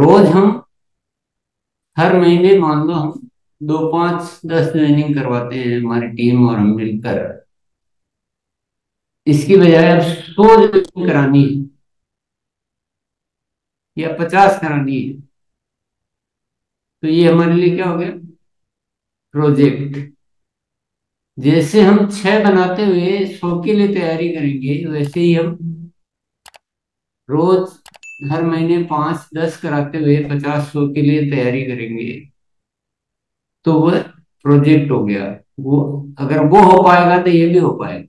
रोज हम हर महीने मान लो हम 2 5 10 ज्वाइनिंग करवाते हैं हमारी टीम और हम मिलकर। इसकी बजाय अब 100 ज्वाइनिंग करानी है या 50 करानी है, तो ये हमारे लिए क्या हो गया? प्रोजेक्ट। जैसे हम 6 बनाते हुए 100 के लिए तैयारी करेंगे, वैसे ही हम रोज हर महीने 5 10 कराते हुए 50 100 के लिए तैयारी करेंगे, तो वह प्रोजेक्ट हो गया। वो अगर वो हो पाएगा तो ये भी हो पाएगा।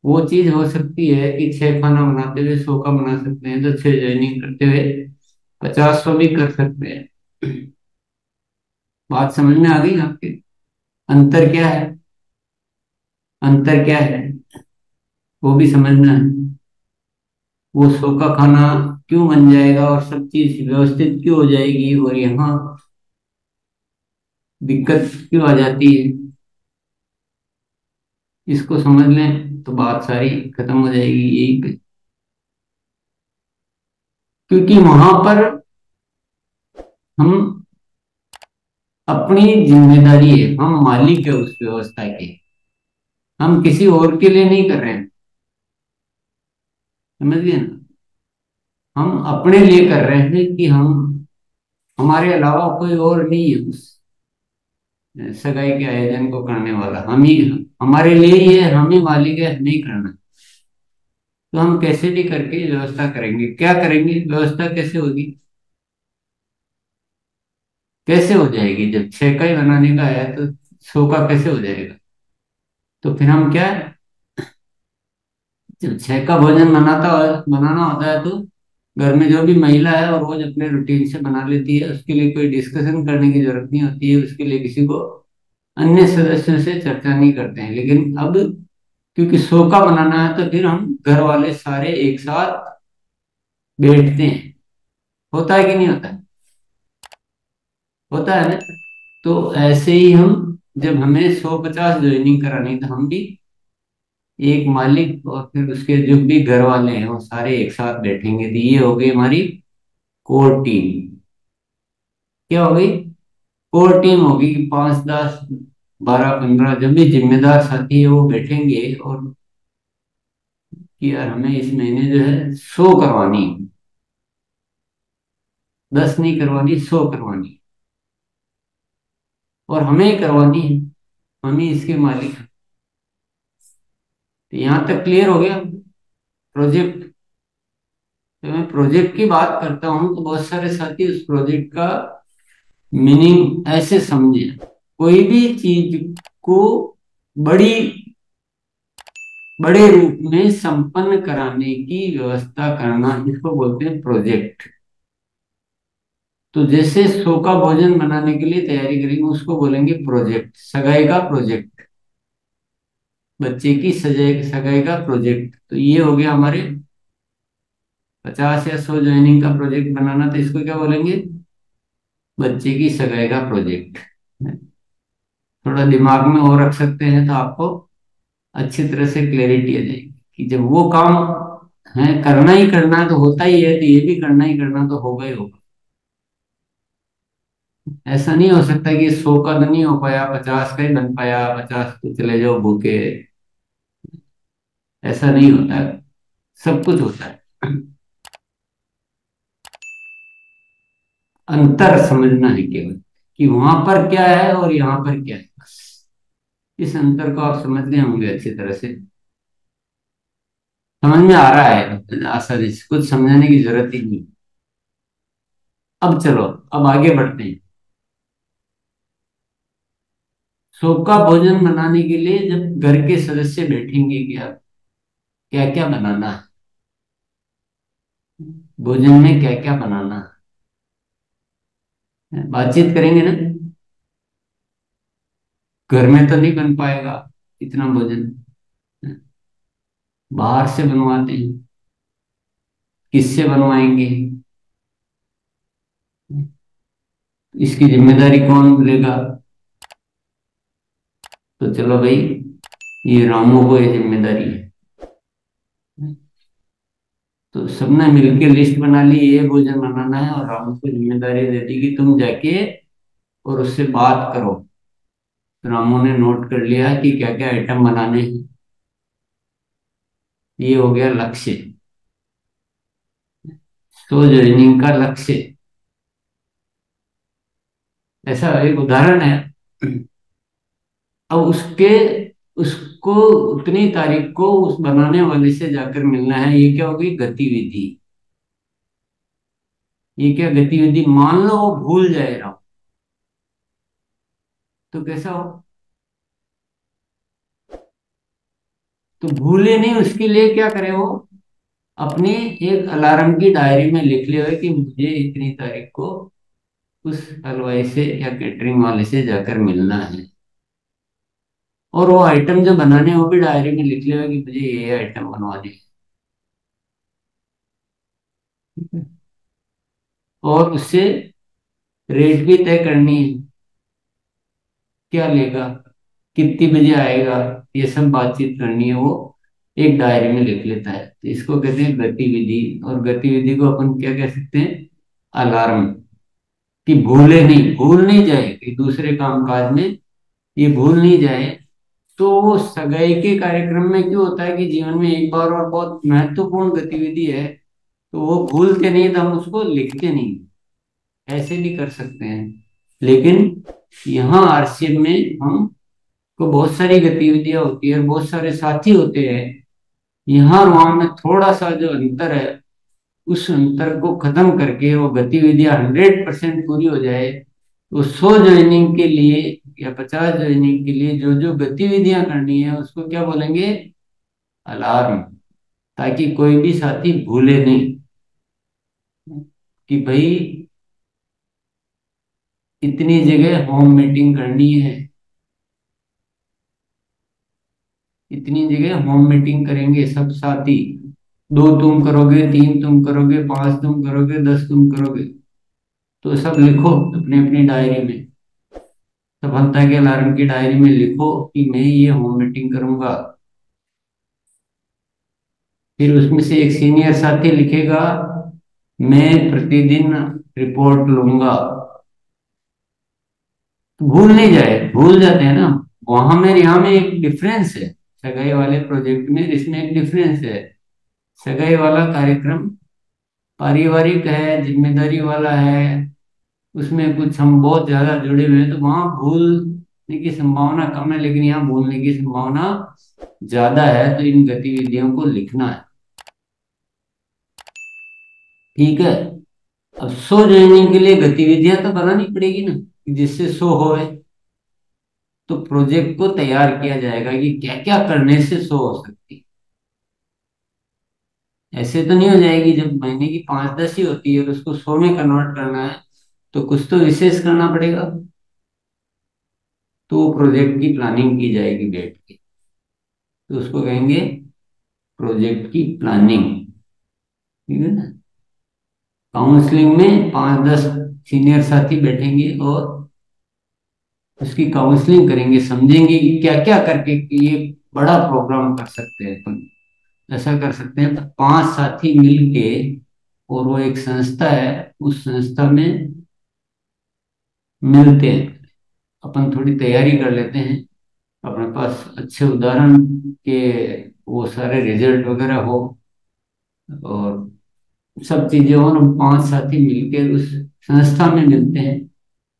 वो चीज हो सकती है कि 6 खाना बनाते हुए 100 का बना सकते हैं, तो 6 ज्वाइनिंग करते हुए 50 100 भी कर सकते हैं। बात समझ में आ गई आपके? अंतर क्या है? अंतर क्या है वो भी समझना है। वो 100 का खाना क्यों बन जाएगा और सब चीज व्यवस्थित क्यों हो जाएगी, और यहाँ दिक्कत क्यों आ जाती है, इसको समझ लें तो बात सारी खत्म हो जाएगी यही पे। क्योंकि वहां पर हम अपनी जिम्मेदारी है, हम मालिक है उस व्यवस्था के। हम किसी और के लिए नहीं कर रहे हैं, समझ गए ना? हम अपने लिए कर रहे हैं कि हम, हमारे अलावा कोई और नहीं है उस सगाई के आयोजन को करने वाला। हम ही, हमारे लिए ही है, हम ही मालिक है, हमें ही करना है। तो हम कैसे भी करके व्यवस्था करेंगे। क्या करेंगे? व्यवस्था कैसे होगी? कैसे हो जाएगी? जब 6 का ही बनाने का है तो 100 का कैसे हो जाएगा? तो फिर हम क्या है, जब 6 का भोजन बनाना होता है, तो घर में जो भी महिला है और रोज अपने रूटीन से बना लेती है, उसके लिए कोई डिस्कशन करने की जरूरत नहीं होती है। उसके लिए किसी को अन्य सदस्यों से चर्चा नहीं करते हैं। लेकिन अब क्योंकि 100 का बनाना है, तो फिर हम घर वाले सारे एक साथ बैठते हैं। होता है कि नहीं होता है? होता है ना? तो ऐसे ही हम, जब हमें 100 50 ज्वाइनिंग करानी, तो हम भी एक मालिक और फिर उसके जो भी घर वाले हैं वो सारे एक साथ बैठेंगे। तो ये हो गई हमारी कोर टीम। क्या हो गई? कोर टीम होगी कि 5 10 12 15 जब भी जिम्मेदार साथी है वो बैठेंगे, और कि यार हमें इस महीने जो है 100 करवानी है। 10 नहीं करवानी, 100 करवानी, और हमें ही करवानी है। हम ही इसके मालिक हैं। तो यहाँ तक क्लियर हो गया प्रोजेक्ट। तो मैं प्रोजेक्ट की बात करता हूँ तो बहुत सारे साथी उस प्रोजेक्ट का मीनिंग ऐसे समझे। कोई भी चीज को बड़ी बड़े रूप में संपन्न कराने की व्यवस्था करना, इसको बोलते हैं प्रोजेक्ट। तो जैसे 100 का भोजन बनाने के लिए तैयारी करेंगे, उसको बोलेंगे प्रोजेक्ट। सगाई का प्रोजेक्ट, बच्चे की सजाई सगाई का प्रोजेक्ट। तो ये हो गया हमारे 50 या 100 ज्वाइनिंग का प्रोजेक्ट बनाना, तो इसको क्या बोलेंगे? बच्चे की सगाई का प्रोजेक्ट। थोड़ा दिमाग में और रख सकते हैं तो आपको अच्छी तरह से क्लैरिटी आ जाएगी कि जब वो काम है, करना ही करना है, तो होता ही है, तो ये भी करना ही करना, तो होगा ही होगा। ऐसा नहीं हो सकता कि 100 का तो नहीं हो पाया, 50 का ही बन पाया, 50 तो चले जाओ भूखे। ऐसा नहीं होता है। सब कुछ होता है। अंतर समझना है केवल, कि वहां पर क्या है और यहाँ पर क्या है, बस। इस अंतर को आप समझ गए होंगे अच्छी तरह से। समझ में आ रहा है आसानी से, कुछ समझाने की जरूरत ही नहीं। अब चलो, अब आगे बढ़ते हैं। सबका भोजन बनाने के लिए जब घर के सदस्य बैठेंगे, क्या क्या क्या बनाना है, भोजन में क्या क्या बनाना है, बातचीत करेंगे ना। घर में तो नहीं बन पाएगा इतना भोजन, बाहर से बनवाते हैं। किससे बनवाएंगे? इसकी जिम्मेदारी कौन लेगा? तो चलो भाई, ये रामू को ये जिम्मेदारी है। तो सबने मिलके लिस्ट बना ली, ये भोजन बनाना है, और रामू को जिम्मेदारी दे दी कि तुम जाके और उससे बात करो। तो रामू ने नोट कर लिया कि क्या क्या आइटम बनाने हैं। ये हो गया लक्ष्य, तो ज्वाइनिंग का लक्ष्य। ऐसा एक उदाहरण है। अब उसको उतनी तारीख को उस बनाने वाले से जाकर मिलना है। ये क्या होगी? गतिविधि। ये क्या गतिविधि? मान लो वो भूल जाए राम, तो कैसा हो? तो भूले नहीं, उसके लिए क्या करे वो? अपनी एक अलार्म की डायरी में लिख ले हुए कि मुझे इतनी तारीख को उस हलवाई से या केटरिंग वाले से जाकर मिलना है। और वो आइटम जो बनाने हैं, वो भी डायरी में लिख ले हुए कि मुझे ये आइटम बनवाने हैं। और उससे रेट भी तय करनी है, क्या लेगा, कितनी बजे आएगा, ये सब बातचीत करनी है। वो एक डायरी में लिख लेता है। तो इसको कहते हैं गतिविधि। और गतिविधि को अपन क्या कह सकते हैं? अलार्म। कि भूल नहीं जाए कि दूसरे कामकाज में ये भूल नहीं जाए। तो वो सगाई के कार्यक्रम में क्यों होता है कि जीवन में एक बार और बहुत महत्वपूर्ण गतिविधि है, तो वो भूलते नहीं तो हम उसको लिखते नहीं। ऐसे भी कर सकते हैं। लेकिन यहाँ आरसीएम में हम को बहुत सारी गतिविधियां होती है और बहुत सारे साथी होते हैं। यहाँ और वहाँ में थोड़ा सा जो अंतर है, उस अंतर को खत्म करके वो गतिविधियां 100% पूरी हो जाए। तो 100 ज्वाइनिंग के लिए या 50 ज्वाइनिंग के लिए जो जो गतिविधियां करनी है, उसको क्या बोलेंगे? अलार्म। ताकि कोई भी साथी भूले नहीं कि भाई इतनी जगह होम मीटिंग करनी है, इतनी जगह होम मीटिंग करेंगे सब साथी। 2 तुम करोगे, 3 तुम करोगे, 5 तुम करोगे, 10 तुम करोगे। तो सब लिखो अपनी अपनी डायरी में। सफलता के अलार्म की डायरी में लिखो कि मैं ये होम मीटिंग करूंगा। फिर उसमें से एक सीनियर साथी लिखेगा, मैं प्रतिदिन रिपोर्ट लूंगा। तो भूल नहीं जाए, भूल जाते हैं ना। वहां में यहाँ में एक डिफरेंस है। सगाई वाले प्रोजेक्ट में इसमें एक डिफरेंस है। सगाई वाला कार्यक्रम पारिवारिक है, जिम्मेदारी वाला है, उसमें कुछ हम बहुत ज्यादा जुड़े हुए हैं, तो वहां भूलने की संभावना कम है। लेकिन यहाँ भूलने की संभावना ज्यादा है, तो इन गतिविधियों को लिखना है। ठीक है। अब सो ज्वाइनिंग के लिए गतिविधियां तो बनानी पड़ेगी ना, कि जिससे सो होए। तो प्रोजेक्ट को तैयार किया जाएगा कि क्या क्या करने से सो हो सकती है। ऐसे तो नहीं हो जाएगी, जब महीने की 5-10 ही होती है और उसको 100 में कन्वर्ट करना है, तो कुछ तो विशेष करना पड़ेगा। तो प्रोजेक्ट की प्लानिंग की जाएगी बैठ के। तो उसको कहेंगे प्रोजेक्ट की प्लानिंग। ठीक है ना? काउंसलिंग में 5-10 सीनियर साथी बैठेंगे और उसकी काउंसलिंग करेंगे, समझेंगे कि क्या क्या करके कि ये बड़ा प्रोग्राम कर सकते हैं अपन। ऐसा कर सकते हैं, 5 साथी मिलके, और वो एक संस्था है, उस संस्था में मिलते हैं। अपन थोड़ी तैयारी कर लेते हैं, अपने पास अच्छे उदाहरण के वो सारे रिजल्ट वगैरह हो, और सब चीजें हो। हम 5 साथी मिलकर उस संस्था में मिलते हैं,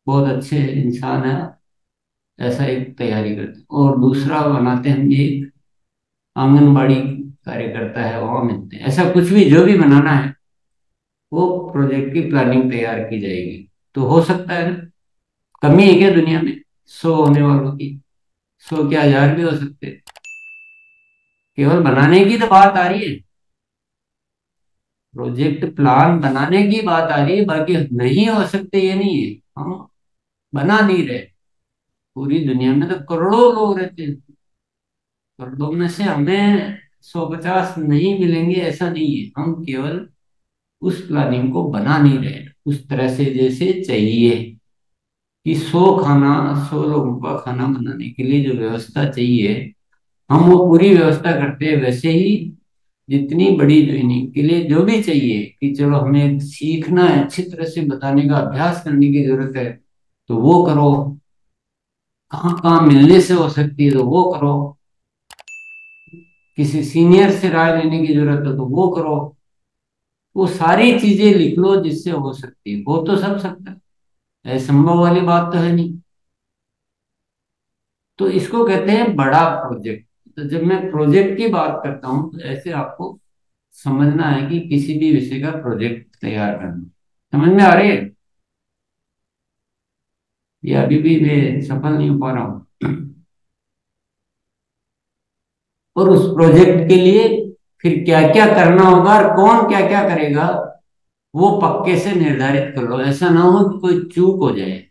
बहुत अच्छे इंसान है। ऐसा एक तैयारी करते हैं। और दूसरा बनाते हैं हम एक आंगनबाड़ी कार्यकर्ता है, वहां मिलते हैं। ऐसा कुछ भी जो भी बनाना है, वो प्रोजेक्ट की प्लानिंग तैयार की जाएगी। तो हो सकता है ना, कमी है क्या दुनिया में 100 होने वालों की? 100 क्या 1000 भी हो सकते हैं। केवल बनाने की तो बात आ रही है, प्रोजेक्ट प्लान बनाने की बात आ रही है। बाकी नहीं हो सकते ये नहीं है, हम बना नहीं रहे। पूरी दुनिया में तो करोड़ों लोग रहते हैं, करोड़ों में से हमें 150 नहीं मिलेंगे ऐसा नहीं है। हम केवल उस प्लानिंग को बना नहीं रहे उस तरह से जैसे चाहिए। कि 100 लोगों का खाना बनाने के लिए जो व्यवस्था चाहिए, हम वो पूरी व्यवस्था करते हैं वैसे ही जितनी बड़ी ज्वाइनिंग के लिए जो भी चाहिए कि चलो हमें सीखना है, अच्छी तरह से बताने का अभ्यास करने की जरूरत है, तो वो करो। कहाँ कहाँ मिलने से हो सकती है तो वो करो। किसी सीनियर से राय लेने की जरूरत है तो वो करो। वो सारी चीजें लिख लो जिससे हो सकती है, वो तो सब सकता है, असंभव वाली बात तो है नहीं। तो इसको कहते हैं बड़ा प्रोजेक्ट। तो जब मैं प्रोजेक्ट की बात करता हूँ तो ऐसे आपको समझना है कि किसी भी विषय का प्रोजेक्ट तैयार करना। समझ में आ रही है? ये अभी भी मैं सफल नहीं हो पा रहा हूँ। और उस प्रोजेक्ट के लिए फिर क्या क्या करना होगा और कौन क्या क्या करेगा, वो पक्के से निर्धारित कर लो। ऐसा ना हो कि कोई चूक हो जाए।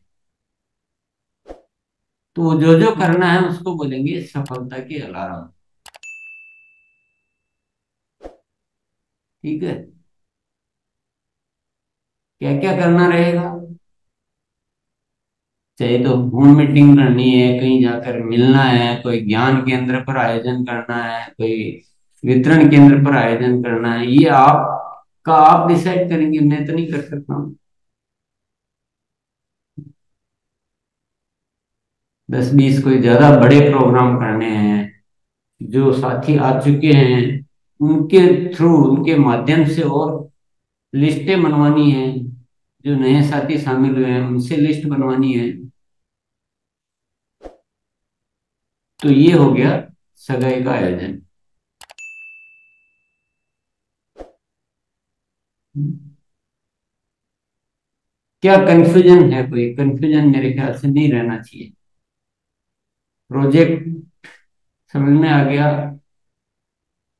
तो जो जो करना है उसको बोलेंगे सफलता के अलार्म। ठीक है? क्या क्या करना रहेगा? चाहे तो होम मीटिंग करनी है, कहीं जाकर मिलना है, कोई ज्ञान केंद्र पर आयोजन करना है, कोई वितरण केंद्र पर आयोजन करना है, ये आप डिसाइड करेंगे, मैं तो नहीं कर सकता हूँ। 10-20 कोई ज्यादा बड़े प्रोग्राम करने हैं, जो साथी आ चुके हैं उनके थ्रू, उनके माध्यम से और लिस्टें बनवानी है। जो नए साथी शामिल हुए हैं उनसे लिस्ट बनवानी है। तो ये हो गया सगाई का आयोजन। क्या कंफ्यूजन है? कोई कंफ्यूजन मेरे ख्याल से नहीं रहना चाहिए। प्रोजेक्ट समझ में आ गया,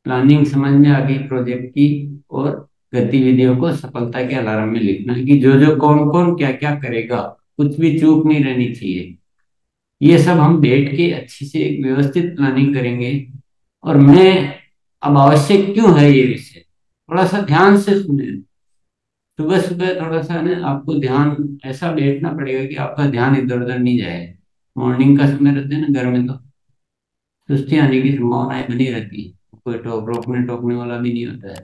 प्लानिंग समझ में आ गई प्रोजेक्ट की, और गतिविधियों को सफलता के अलार्म में लिखना है कि जो जो कौन कौन क्या क्या करेगा, कुछ भी चूक नहीं रहनी चाहिए। ये सब हम बैठ के अच्छी से एक व्यवस्थित प्लानिंग करेंगे। और मैं अब आवश्यक क्यों है ये विषय, थोड़ा सा ध्यान से सुने। सुबह सुबह थोड़ा सा ना आपको ध्यान ऐसा बैठना पड़ेगा कि आपका ध्यान इधर उधर नहीं जाए। मॉर्निंग का समय रहते हैं ना घर में, तो सुस्ती आने की संभावनाएं बनी रहती है, कोई रोकने टोकने वाला भी नहीं होता है।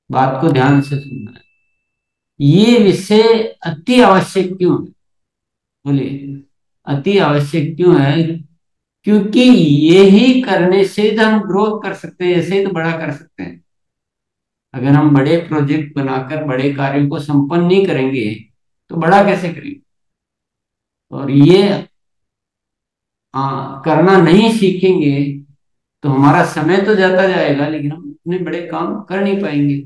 बात को ध्यान से सुनना है। ये विषय अति आवश्यक क्यों है? बोलिए, अति आवश्यक क्यों है? क्योंकि यही करने से तो हम ग्रोथ कर सकते हैं, ऐसे ही तो बड़ा कर सकते हैं। अगर हम बड़े प्रोजेक्ट बनाकर बड़े कार्यों को संपन्न नहीं करेंगे तो बड़ा कैसे करेंगे? और ये करना नहीं सीखेंगे तो हमारा समय तो जाता जाएगा, लेकिन हम इतने बड़े काम कर नहीं पाएंगे।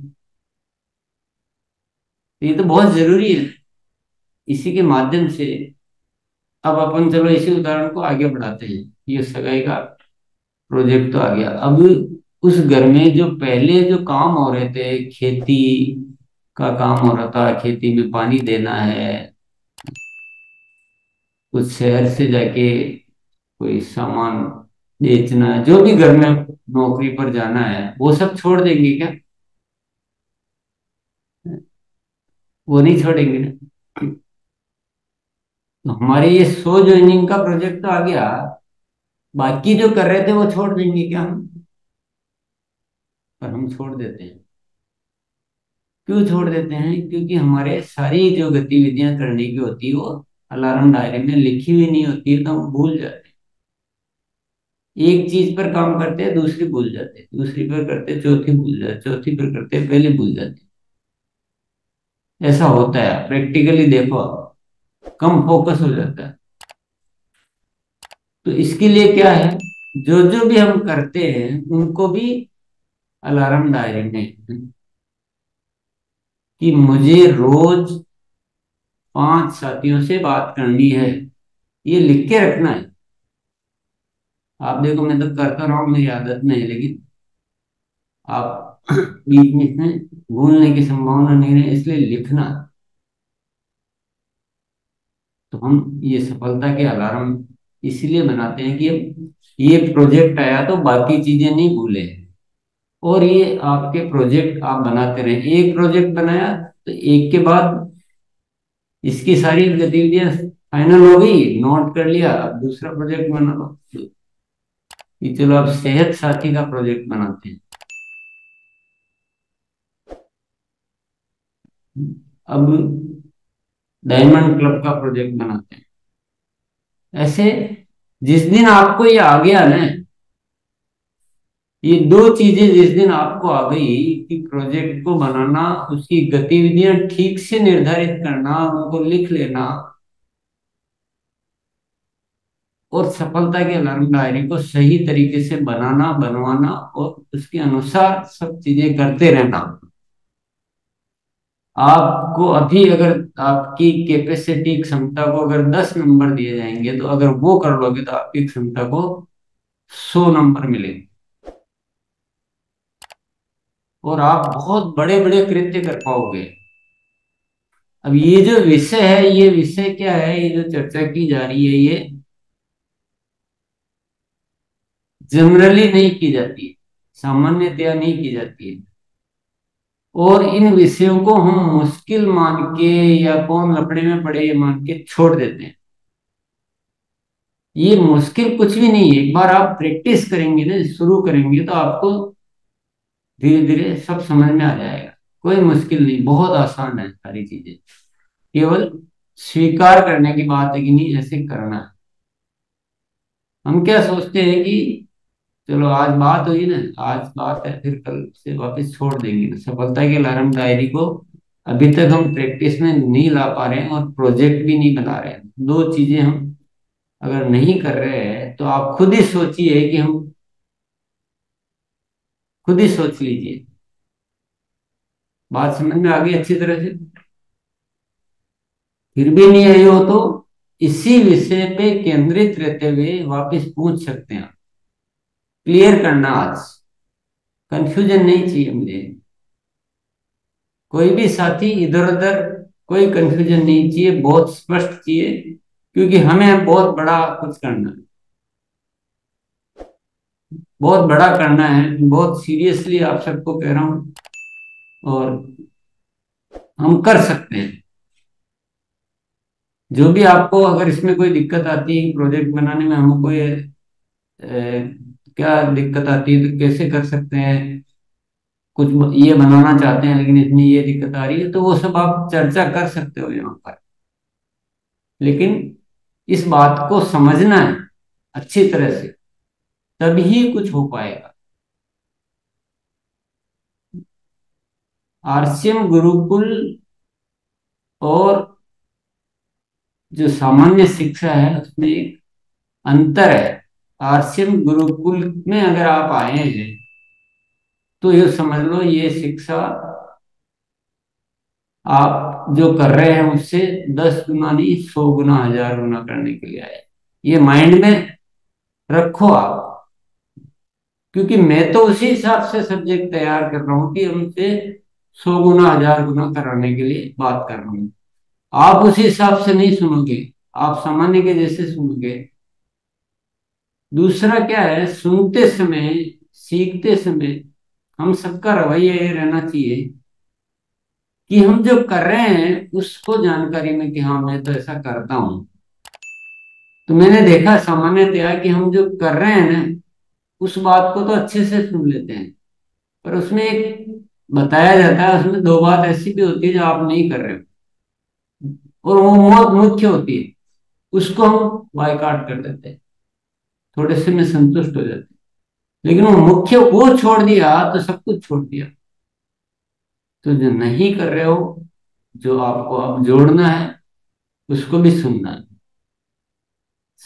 तो ये तो बहुत जरूरी है। इसी के माध्यम से अब अपन चलो इसी उदाहरण को आगे बढ़ाते हैं। ये सगाई का प्रोजेक्ट तो आ गया। अब उस घर में जो पहले जो काम हो रहे थे, खेती का काम हो रहा था, खेती में पानी देना है, कुछ शहर से जाके कोई सामान बेचना है, जो भी घर में नौकरी पर जाना है, वो सब छोड़ देंगे क्या? वो नहीं छोड़ेंगे ना। तो हमारे ये 100 ज्वाइनिंग का प्रोजेक्ट तो आ गया। बाकी जो कर रहे थे वो छोड़ देंगे क्या हम? पर हम छोड़ देते हैं। क्यों छोड़ देते हैं? क्योंकि हमारे सारी जो गतिविधियां करने की होती है वो अलार्म डायरी में लिखी हुई नहीं होती है, तो हम भूल जाते हैं। एक चीज पर काम करते हैं, दूसरी भूल जाते हैं, दूसरी पर करते हैं, चौथी भूल जाते हैं, चौथी पर करते हैं, पहले भूल जाते हैं। ऐसा होता है, प्रैक्टिकली देखो आप, कम फोकस हो जाता है। तो इसके लिए क्या है, जो जो भी हम करते हैं उनको भी अलार्म डायरी में, कि मुझे रोज 5 साथियों से बात करनी है, ये लिख के रखना है। आप देखो, मैं तो करता रहा हूँ, मेरी आदत में है, लेकिन आप बीच में इसमें भूलने की संभावना नहीं है, इसलिए लिखना। तो हम ये सफलता के अलार्म इसलिए बनाते हैं कि अब ये प्रोजेक्ट आया तो बाकी चीजें नहीं भूले। और ये आपके प्रोजेक्ट आप बनाते रहे, एक प्रोजेक्ट बनाया तो एक के बाद इसकी सारी गतिविधियां फाइनल हो गई, नोट कर लिया, अब दूसरा प्रोजेक्ट बना लो। कि चलो अब सेहत साथी का प्रोजेक्ट बनाते हैं। अब डायमंड क्लब का प्रोजेक्ट बनाते हैं। ऐसे जिस दिन आपको ये आ गया ना, ये दो चीजें जिस दिन आपको आ गई कि प्रोजेक्ट को बनाना, उसकी गतिविधियां ठीक से निर्धारित करना, उनको लिख लेना, और सफलता के अलार्म डायरी को सही तरीके से बनाना, बनवाना, और उसके अनुसार सब चीजें करते रहना। आपको अभी अगर आपकी कैपेसिटी, क्षमता को अगर 10 नंबर दिए जाएंगे, तो अगर वो कर लोगे तो आपकी क्षमता को 100 नंबर मिलेंगे, और आप बहुत बड़े बड़े कृत्य कर पाओगे। अब ये जो विषय है, ये विषय क्या है, ये जो चर्चा की जा रही है, ये जनरली नहीं की जाती है, सामान्यतया नहीं की जाती है। और इन विषयों को हम मुश्किल मान के, या कौन लफड़े में पड़े ये मान के छोड़ देते हैं। ये मुश्किल कुछ भी नहीं है। एक बार आप प्रैक्टिस करेंगे ना, शुरू करेंगे, तो आपको धीरे धीरे सब समझ में आ जाएगा। कोई मुश्किल नहीं, बहुत आसान है सारी चीजें। केवल स्वीकार करने की बात है कि नहीं, ऐसे करना है। हम क्या सोचते हैं कि चलो आज बात हुई ना, आज बात है, फिर कल से वापस छोड़ देंगे ना। सफलता के अलार्म डायरी को अभी तक हम प्रैक्टिस में नहीं ला पा रहे हैं, और प्रोजेक्ट भी नहीं बना रहे हैं। दो चीजें हम अगर नहीं कर रहे हैं, तो आप खुद ही सोचिए कि हम, खुद ही सोच लीजिए। बात समझ में आ गई अच्छी तरह से? फिर भी नहीं आई हो तो इसी विषय पे केंद्रित रहते हुए वापस पूछ सकते हैं। क्लियर करना आज, कंफ्यूजन नहीं चाहिए मुझे। कोई भी साथी इधर उधर, कोई कंफ्यूजन नहीं चाहिए, बहुत स्पष्ट चाहिए, क्योंकि हमें बहुत बड़ा कुछ करना है, बहुत बड़ा करना है। बहुत सीरियसली आप सबको कह रहा हूं, और हम कर सकते हैं। जो भी आपको अगर इसमें कोई दिक्कत आती है प्रोजेक्ट बनाने में, हमको कोई क्या दिक्कत आती है, तो कैसे कर सकते हैं, कुछ ये बनाना चाहते हैं लेकिन इसमें ये दिक्कत आ रही है, तो वो सब आप चर्चा कर सकते हो यहाँ पर। लेकिन इस बात को समझना है अच्छी तरह से, तभी कुछ हो पाएगा। आरसीएम गुरुकुल और जो सामान्य शिक्षा है, उसमें एक अंतर है। आरसीएम गुरुकुल में अगर आप आए हैं, तो ये समझ लो ये शिक्षा आप जो कर रहे हैं उससे 10 गुना नहीं, 100 गुना, 1000 गुना करने के लिए आए। ये माइंड में रखो आप, क्योंकि मैं तो उसी हिसाब से सब्जेक्ट तैयार कर रहा हूँ कि हमसे 100 गुना, 1000 गुना कराने के लिए बात कर रहा हूँ। आप उसी हिसाब से नहीं सुनोगे, आप सामान्य के जैसे सुनोगे। दूसरा क्या है, सुनते समय, सीखते समय हम सबका रवैया ये रहना चाहिए कि हम जो कर रहे हैं उसको जानकारी में, कि हाँ मैं तो ऐसा करता हूँ। तो मैंने देखा सामान्यतया कि हम जो कर रहे हैं ना, उस बात को तो अच्छे से सुन लेते हैं, पर उसमें एक बताया जाता है, उसमें दो बात ऐसी भी होती है जो आप नहीं कर रहे हो, और वो बहुत मुख्य होती है। उसको हम बायकॉट कर देते हैं, थोड़े से में संतुष्ट हो जाते हैं। लेकिन वो मुख्य वो छोड़ दिया तो सब कुछ छोड़ दिया। तो जो नहीं कर रहे हो, जो आपको अब जोड़ना है, उसको भी सुनना है।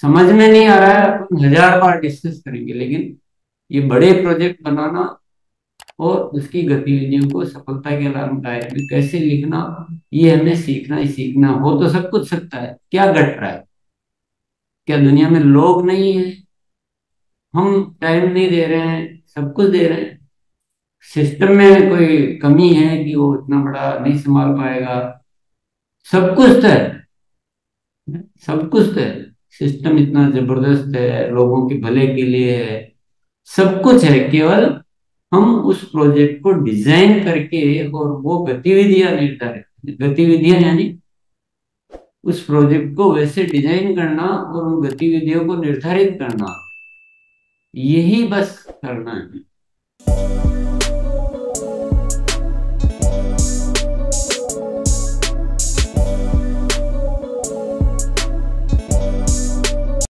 समझ में नहीं आ रहा है, अपन 1000 बार डिस्कस करेंगे, लेकिन ये बड़े प्रोजेक्ट बनाना और उसकी गतिविधियों को सफलता के अलार्म डायरी में कैसे लिखना, ये हमें सीखना ही सीखना। हो तो सब कुछ सकता है, क्या घट रहा है? क्या दुनिया में लोग नहीं है? हम टाइम नहीं दे रहे हैं? सब कुछ दे रहे हैं। सिस्टम में कोई कमी है कि वो इतना बड़ा नहीं संभाल पाएगा? सब कुछ तो है, सब कुछ तो है। सिस्टम इतना जबरदस्त है, लोगों के भले के लिए है, सब कुछ है। केवल हम उस प्रोजेक्ट को डिजाइन करके, और वो गतिविधियां निर्धारित, गतिविधियां यानी उस प्रोजेक्ट को वैसे डिजाइन करना और उन गतिविधियों को निर्धारित करना, यही बस करना है।